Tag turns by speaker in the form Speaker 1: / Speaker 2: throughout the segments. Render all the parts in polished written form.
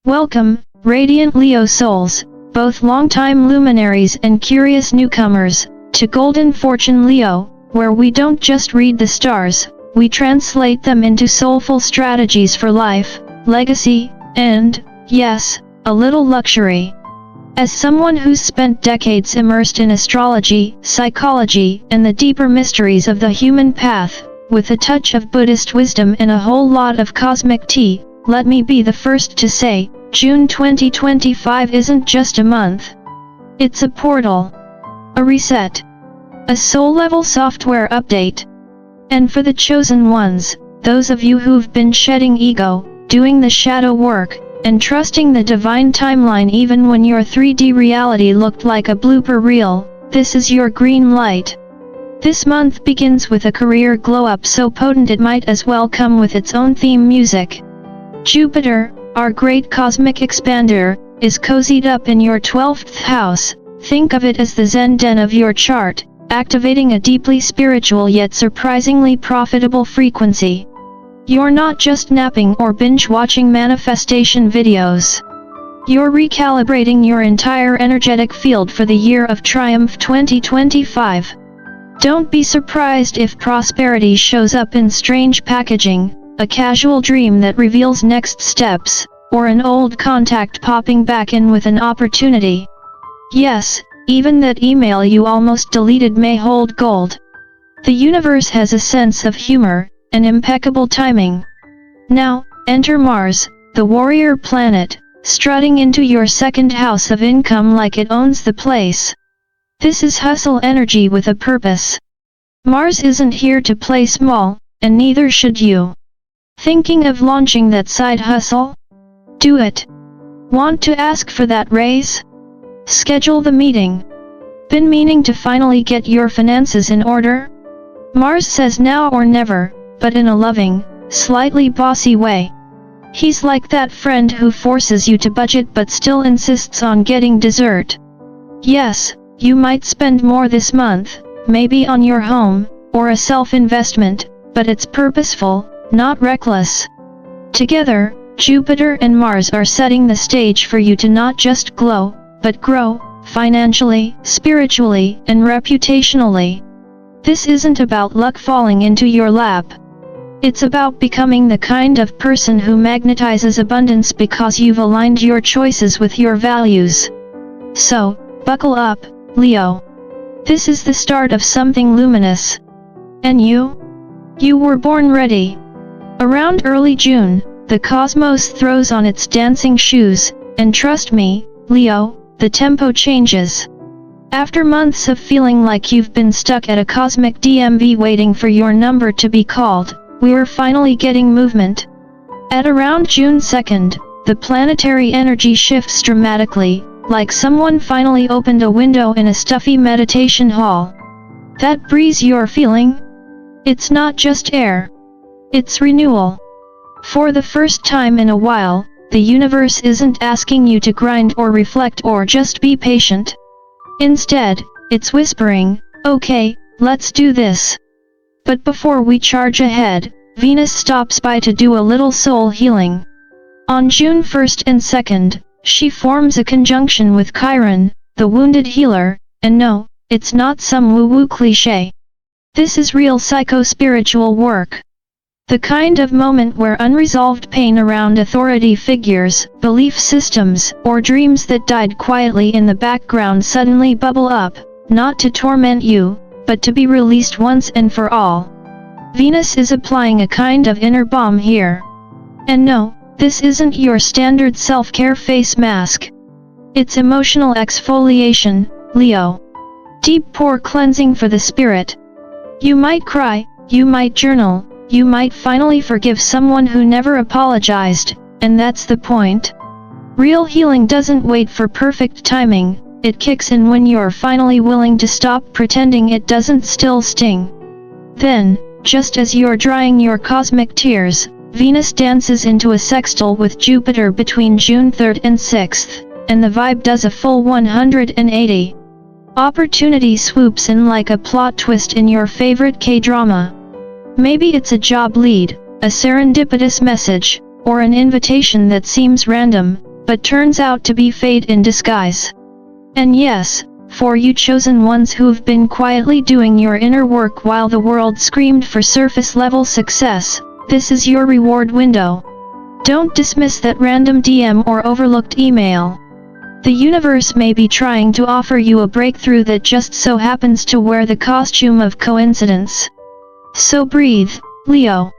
Speaker 1: Welcome, radiant Leo souls, both longtime luminaries and curious newcomers, to Golden Fortune Leo, where we don't just read the stars, we translate them into soulful strategies for life, legacy, and, yes, a little luxury. As someone who's spent decades immersed in astrology, psychology, and the deeper mysteries of the human path, with a touch of Buddhist wisdom and a whole lot of cosmic tea, let me be the first to say, June 2025 isn't just a month. It's a portal. A reset. A soul-level software update. And for the chosen ones, those of you who've been shedding ego, doing the shadow work, and trusting the divine timeline even when your 3D reality looked like a blooper reel, this is your green light. This month begins with a career glow-up so potent it might as well come with its own theme music. Jupiter, our great cosmic expander, is cozied up in your 12th house. Think of it as the Zen den of your chart, activating a deeply spiritual yet surprisingly profitable frequency. You're not just napping or binge-watching manifestation videos. You're recalibrating your entire energetic field for the year of triumph 2025. Don't be surprised if prosperity shows up in strange packaging, a casual dream that reveals next steps, or an old contact popping back in with an opportunity. Yes, even that email you almost deleted may hold gold. The universe has a sense of humor, and impeccable timing. Now, enter Mars, the warrior planet, strutting into your second house of income like it owns the place. This is hustle energy with a purpose. Mars isn't here to play small, and neither should you. Thinking of launching that side hustle? Do it. Want to ask for that raise? Schedule the meeting. Been meaning to finally get your finances in order? Mars says now or never, but in a loving, slightly bossy way. He's like that friend who forces you to budget but still insists on getting dessert. Yes, you might spend more this month, maybe on your home, or a self-investment, but it's purposeful, not reckless. Together, Jupiter and Mars are setting the stage for you to not just glow, but grow, financially, spiritually, and reputationally. This isn't about luck falling into your lap. It's about becoming the kind of person who magnetizes abundance because you've aligned your choices with your values. So, buckle up, Leo. This is the start of something luminous. And you? You were born ready. Around early June, the cosmos throws on its dancing shoes, and trust me, Leo, the tempo changes. After months of feeling like you've been stuck at a cosmic DMV waiting for your number to be called, we're finally getting movement. At around June 2nd, the planetary energy shifts dramatically, like someone finally opened a window in a stuffy meditation hall. That breeze you're feeling? It's not just air. It's renewal. For the first time in a while, the universe isn't asking you to grind or reflect or just be patient. Instead, it's whispering, okay, let's do this. But before we charge ahead, Venus stops by to do a little soul healing. On June 1st and 2nd, she forms a conjunction with Chiron, the wounded healer, and no, it's not some woo-woo cliché. This is real psycho-spiritual work. The kind of moment where unresolved pain around authority figures, belief systems, or dreams that died quietly in the background suddenly bubble up, not to torment you, but to be released once and for all. Venus is applying a kind of inner balm here. And no, this isn't your standard self-care face mask. It's emotional exfoliation, Leo. Deep pore cleansing for the spirit. You might cry, you might journal, you might finally forgive someone who never apologized, and that's the point. Real healing doesn't wait for perfect timing, it kicks in when you're finally willing to stop pretending it doesn't still sting. Then, just as you're drying your cosmic tears, Venus dances into a sextile with Jupiter between June 3rd and 6th, and the vibe does a full 180. Opportunity swoops in like a plot twist in your favorite K-drama. Maybe it's a job lead, a serendipitous message, or an invitation that seems random, but turns out to be fate in disguise. And yes, for you chosen ones who've been quietly doing your inner work while the world screamed for surface-level success, this is your reward window. Don't dismiss that random DM or overlooked email. The universe may be trying to offer you a breakthrough that just so happens to wear the costume of coincidence. So breathe, Leo.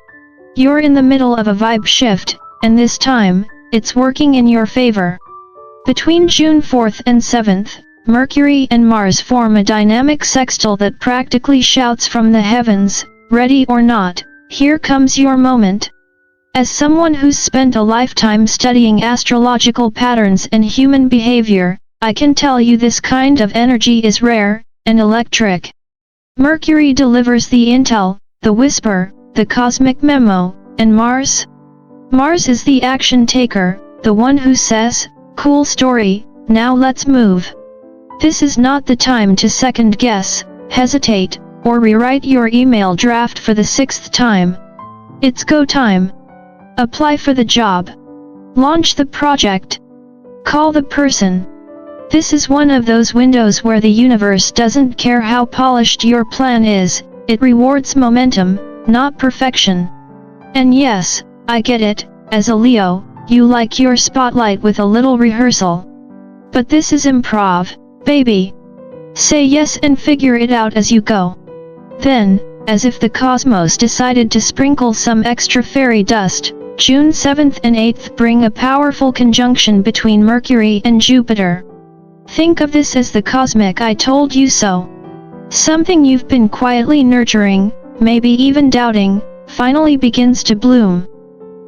Speaker 1: You're in the middle of a vibe shift, and this time, it's working in your favor. Between June 4th and 7th, Mercury and Mars form a dynamic sextile that practically shouts from the heavens, ready or not, here comes your moment. As someone who's spent a lifetime studying astrological patterns and human behavior, I can tell you this kind of energy is rare and electric. Mercury delivers the intel, the whisper, the cosmic memo, and Mars? Mars is the action taker, the one who says, cool story, now let's move. This is not the time to second guess, hesitate, or rewrite your email draft for the 6th time. It's go time. Apply for the job. Launch the project. Call the person. This is one of those windows where the universe doesn't care how polished your plan is, it rewards momentum, not perfection. And yes, I get it, as a Leo, you like your spotlight with a little rehearsal. But this is improv, baby. Say yes and figure it out as you go. Then, as if the cosmos decided to sprinkle some extra fairy dust, June 7th and 8th bring a powerful conjunction between Mercury and Jupiter. Think of this as the cosmic I told you so. Something you've been quietly nurturing, maybe even doubting, finally begins to bloom.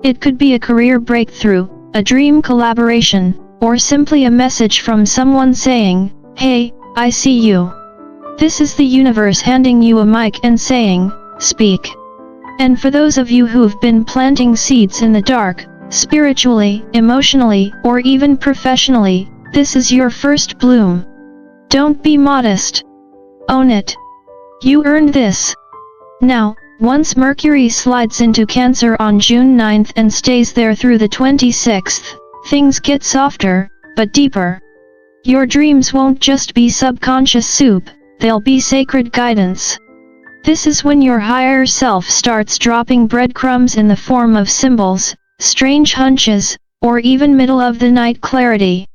Speaker 1: It could be a career breakthrough, a dream collaboration, or simply a message from someone saying, hey, I see you. This is the universe handing you a mic and saying, speak. And for those of you who've been planting seeds in the dark, spiritually, emotionally, or even professionally, this is your first bloom. Don't be modest. Own it. You earned this. Now, once Mercury slides into Cancer on June 9th and stays there through the 26th, things get softer, but deeper. Your dreams won't just be subconscious soup, they'll be sacred guidance. This is when your higher self starts dropping breadcrumbs in the form of symbols, strange hunches, or even middle-of-the-night clarity.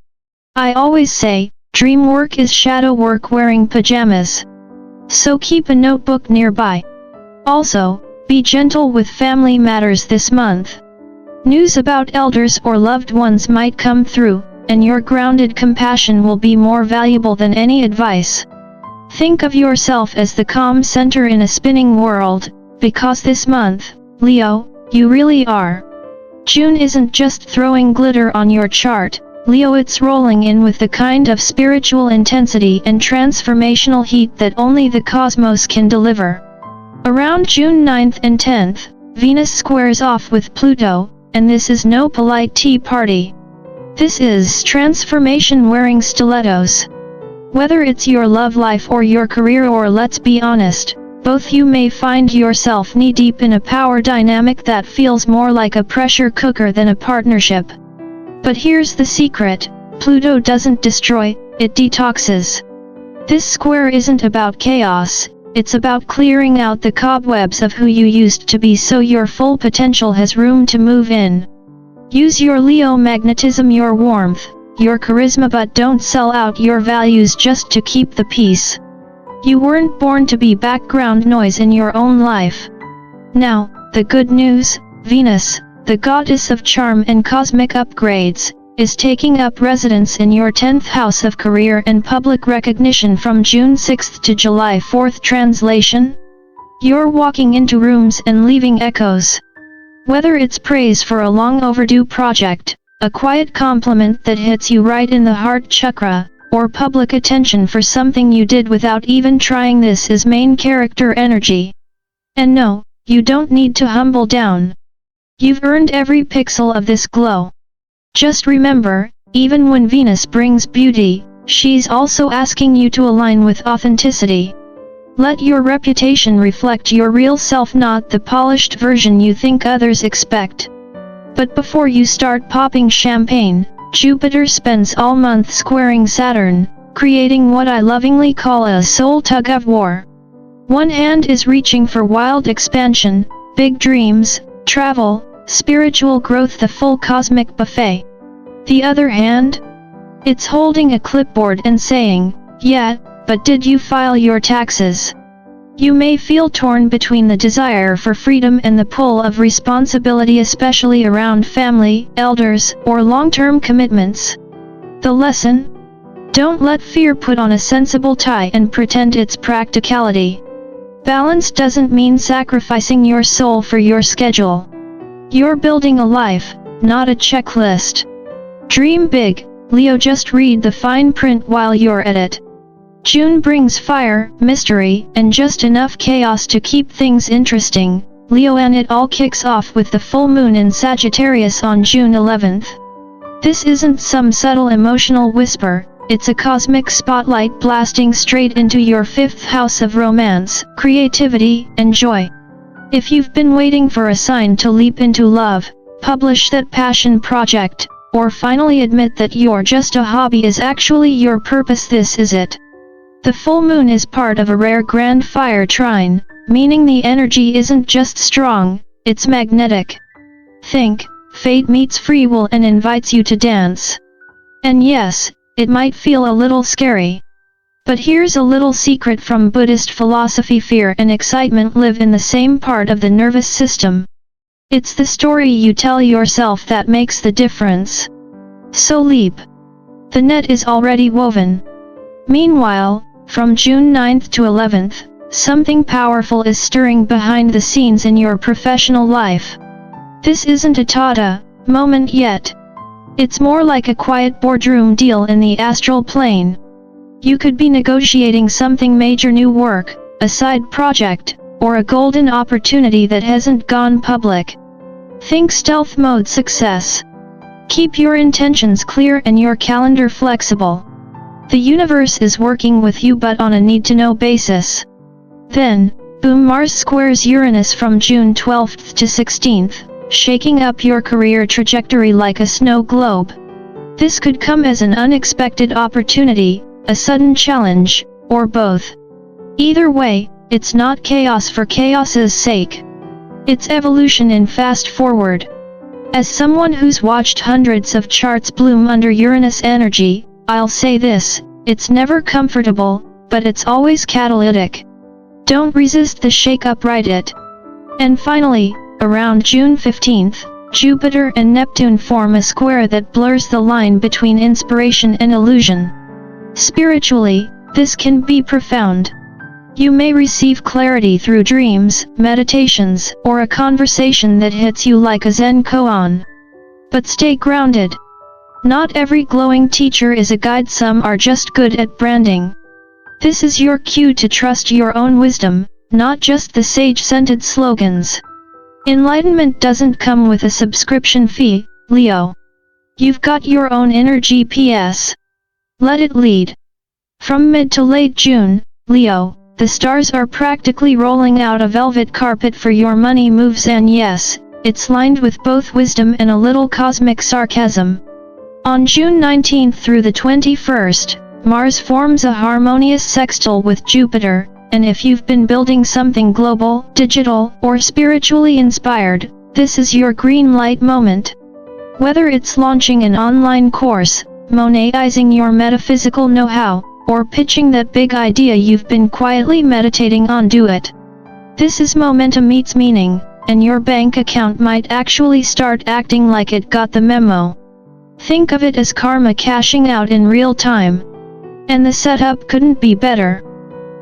Speaker 1: I always say, dream work is shadow work wearing pajamas. So keep a notebook nearby. Also, be gentle with family matters this month. News about elders or loved ones might come through, and your grounded compassion will be more valuable than any advice. Think of yourself as the calm center in a spinning world, because this month, Leo, you really are. June isn't just throwing glitter on your chart, Leo, it's rolling in with the kind of spiritual intensity and transformational heat that only the cosmos can deliver. Around June 9th and 10th, Venus squares off with Pluto, and this is no polite tea party. This is transformation wearing stilettos. Whether it's your love life or your career, or let's be honest, both, you may find yourself knee-deep in a power dynamic that feels more like a pressure cooker than a partnership. But here's the secret, Pluto doesn't destroy, it detoxes. This square isn't about chaos, it's about clearing out the cobwebs of who you used to be so your full potential has room to move in. Use your Leo magnetism, your warmth, your charisma, but don't sell out your values just to keep the peace. You weren't born to be background noise in your own life. Now, the good news, Venus, the goddess of charm and cosmic upgrades, is taking up residence in your 10th house of career and public recognition from June 6th to July 4th. Translation? You're walking into rooms and leaving echoes. Whether it's praise for a long overdue project, a quiet compliment that hits you right in the heart chakra, or public attention for something you did without even trying, this is main character energy. And no, you don't need to humble down. You've earned every pixel of this glow. Just remember, even when Venus brings beauty, she's also asking you to align with authenticity. Let your reputation reflect your real self, not the polished version you think others expect. But before you start popping champagne, Jupiter spends all month squaring Saturn, creating what I lovingly call a soul tug-of-war. One hand is reaching for wild expansion, big dreams, travel, spiritual growth, the full cosmic buffet. The other hand? It's holding a clipboard and saying, "Yeah, but did you file your taxes?" You may feel torn between the desire for freedom and the pull of responsibility, especially around family, elders, or long-term commitments. The lesson? Don't let fear put on a sensible tie and pretend it's practicality. Balance doesn't mean sacrificing your soul for your schedule. You're building a life, not a checklist. Dream big, Leo, just read the fine print while you're at it. June brings fire, mystery, and just enough chaos to keep things interesting, Leo, and it all kicks off with the full moon in Sagittarius on June 11th. This isn't some subtle emotional whisper, it's a cosmic spotlight blasting straight into your 5th house of romance, creativity, and joy. If you've been waiting for a sign to leap into love, publish that passion project, or finally admit that you're just a hobby is actually your purpose, this is it. The full moon is part of a rare grand fire trine, meaning the energy isn't just strong, it's magnetic. Think, fate meets free will and invites you to dance. And yes, it might feel a little scary. But here's a little secret from Buddhist philosophy: fear and excitement live in the same part of the nervous system. It's the story you tell yourself that makes the difference. So leap. The net is already woven. Meanwhile, from June 9th to 11th, something powerful is stirring behind the scenes in your professional life. This isn't a ta-da moment yet. It's more like a quiet boardroom deal in the astral plane. You could be negotiating something major: new work, a side project, or a golden opportunity that hasn't gone public. Think stealth mode success. Keep your intentions clear and your calendar flexible. The universe is working with you, but on a need-to-know basis. Then, boom, Mars squares Uranus from June 12th to 16th, shaking up your career trajectory like a snow globe. This could come as an unexpected opportunity, a sudden challenge, or both. Either way, it's not chaos for chaos's sake. It's evolution in fast forward. As someone who's watched hundreds of charts bloom under Uranus energy, I'll say this: it's never comfortable, but it's always catalytic. Don't resist the shake-up, ride it. And finally, around June 15th, Jupiter and Neptune form a square that blurs the line between inspiration and illusion. Spiritually, this can be profound. You may receive clarity through dreams, meditations, or a conversation that hits you like a Zen koan. But stay grounded. Not every glowing teacher is a guide, some are just good at branding. This is your cue to trust your own wisdom, not just the sage-scented slogans. Enlightenment doesn't come with a subscription fee, Leo. You've got your own inner GPS. Let it lead. From mid to late June, Leo, the stars are practically rolling out a velvet carpet for your money moves, and yes, it's lined with both wisdom and a little cosmic sarcasm. On June 19th through the 21st, Mars forms a harmonious sextile with Jupiter, and if you've been building something global, digital, or spiritually inspired, this is your green light moment. Whether it's launching an online course, monetizing your metaphysical know-how, or pitching that big idea you've been quietly meditating on, do it. This is momentum meets meaning, and your bank account might actually start acting like it got the memo. Think of it as karma cashing out in real time. And the setup couldn't be better.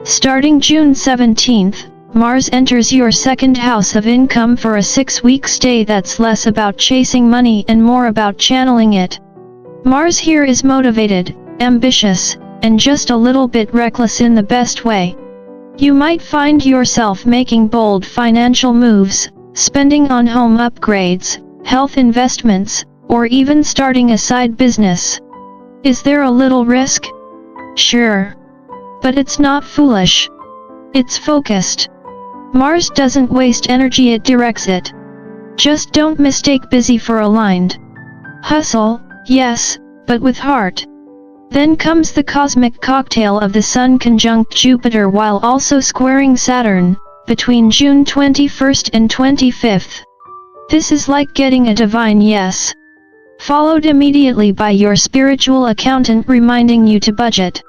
Speaker 1: Starting June 17th, Mars enters your 2nd house of income for a 6-week stay that's less about chasing money and more about channeling it. Mars here is motivated, ambitious, and just a little bit reckless in the best way. You might find yourself making bold financial moves, spending on home upgrades, health investments, or even starting a side business. Is there a little risk? Sure. But it's not foolish. It's focused. Mars doesn't waste energy, it directs it. Just don't mistake busy for aligned. Hustle, Yes, but with heart. Then comes the cosmic cocktail of the Sun conjunct Jupiter while also squaring Saturn, between June 21st and 25th. This is like getting a divine yes, followed immediately by your spiritual accountant reminding you to budget.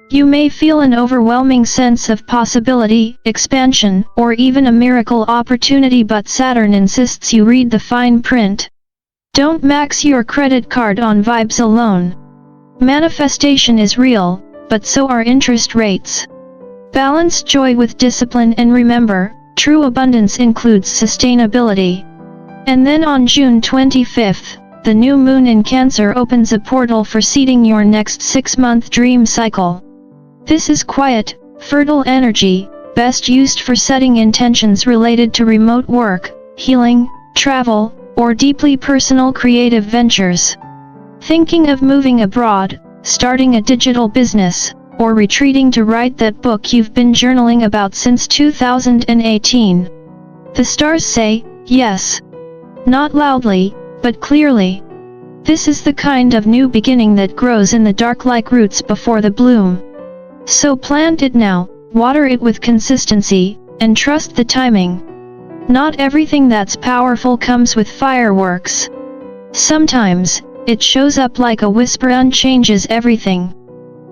Speaker 1: You may feel an overwhelming sense of possibility, expansion, or even a miracle opportunity, but Saturn insists you read the fine print. Don't max your credit card on vibes alone. Manifestation is real, but so are interest rates. Balance joy with discipline and remember, true abundance includes sustainability. And then on June 25th, the new moon in Cancer opens a portal for seeding your next 6-month dream cycle. This is quiet, fertile energy, best used for setting intentions related to remote work, healing, travel, or deeply personal creative ventures. Thinking of moving abroad, starting a digital business, or retreating to write that book you've been journaling about since 2018. The stars say, yes. Not loudly, but clearly. This is the kind of new beginning that grows in the dark like roots before the bloom. So plant it now, water it with consistency, and trust the timing. Not everything that's powerful comes with fireworks. Sometimes, it shows up like a whisper and changes everything.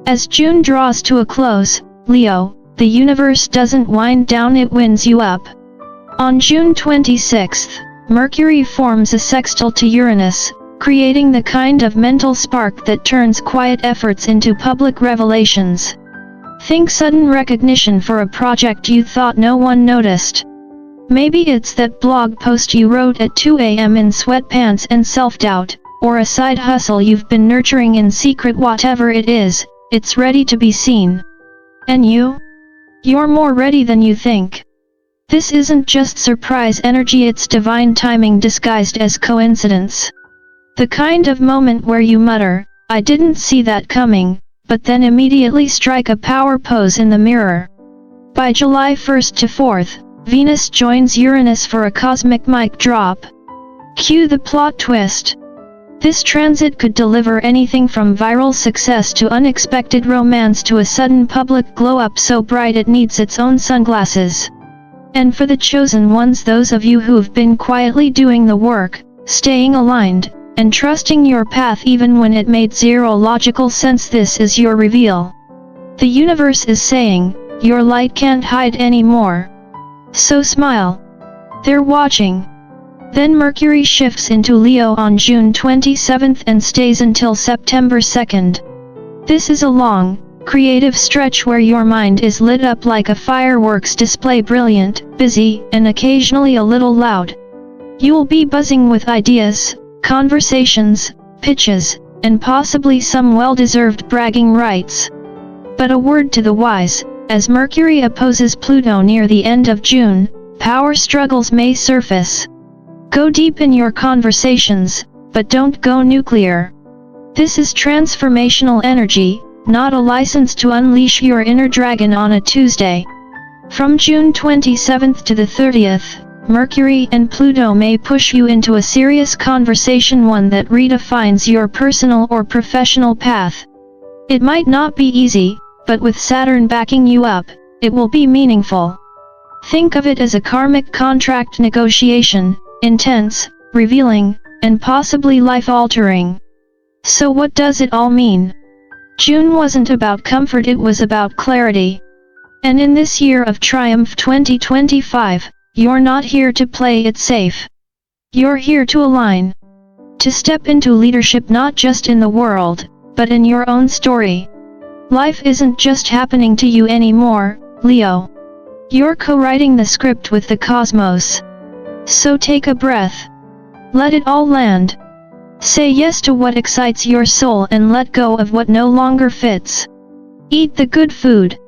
Speaker 1: As June draws to a close, Leo, the universe doesn't wind down, it winds you up. On June 26th, Mercury forms a sextile to Uranus, creating the kind of mental spark that turns quiet efforts into public revelations. Think sudden recognition for a project you thought no one noticed. Maybe it's that blog post you wrote at 2 a.m. in sweatpants and self-doubt, or a side hustle you've been nurturing in secret. Whatever it is, it's ready to be seen. And you? You're more ready than you think. This isn't just surprise energy, it's divine timing disguised as coincidence. The kind of moment where you mutter, "I didn't see that coming," but then immediately strike a power pose in the mirror. By July 1st to 4th, Venus joins Uranus for a cosmic mic drop. Cue the plot twist. This transit could deliver anything from viral success to unexpected romance to a sudden public glow-up so bright it needs its own sunglasses. And for the chosen ones, those of you who've been quietly doing the work, staying aligned, and trusting your path even when it made zero logical sense, this is your reveal. The universe is saying, your light can't hide anymore. So smile. They're watching. Then Mercury shifts into Leo on June 27th and stays until September 2nd. This is a long, creative stretch where your mind is lit up like a fireworks display, brilliant, busy, and occasionally a little loud. You'll be buzzing with ideas, conversations, pitches, and possibly some well-deserved bragging rights. But a word to the wise, as Mercury opposes Pluto near the end of June, power struggles may surface. Go deep in your conversations, but don't go nuclear. This is transformational energy, not a license to unleash your inner dragon on a Tuesday. From June 27th to the 30th, Mercury and Pluto may push you into a serious conversation, one that redefines your personal or professional path. It might not be easy, but with Saturn backing you up, it will be meaningful. Think of it as a karmic contract negotiation, intense, revealing, and possibly life-altering. So what does it all mean? June wasn't about comfort, it was about clarity. And in this year of triumph 2025, you're not here to play it safe. You're here to align. To step into leadership, not just in the world, but in your own story. Life isn't just happening to you anymore, Leo. You're co-writing the script with the cosmos. So take a breath. Let it all land. Say yes to what excites your soul and let go of what no longer fits. Eat the good food.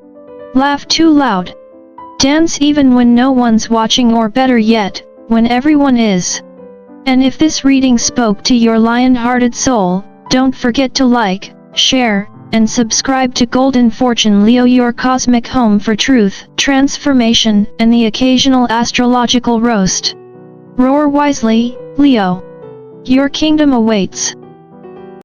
Speaker 1: Laugh too loud. Dance even when no one's watching, or better yet, when everyone is. And if this reading spoke to your lion-hearted soul, don't forget to like, share, and subscribe to Golden Fortune Leo, your cosmic home for truth, transformation, and the occasional astrological roast. Roar wisely, Leo. Your kingdom awaits.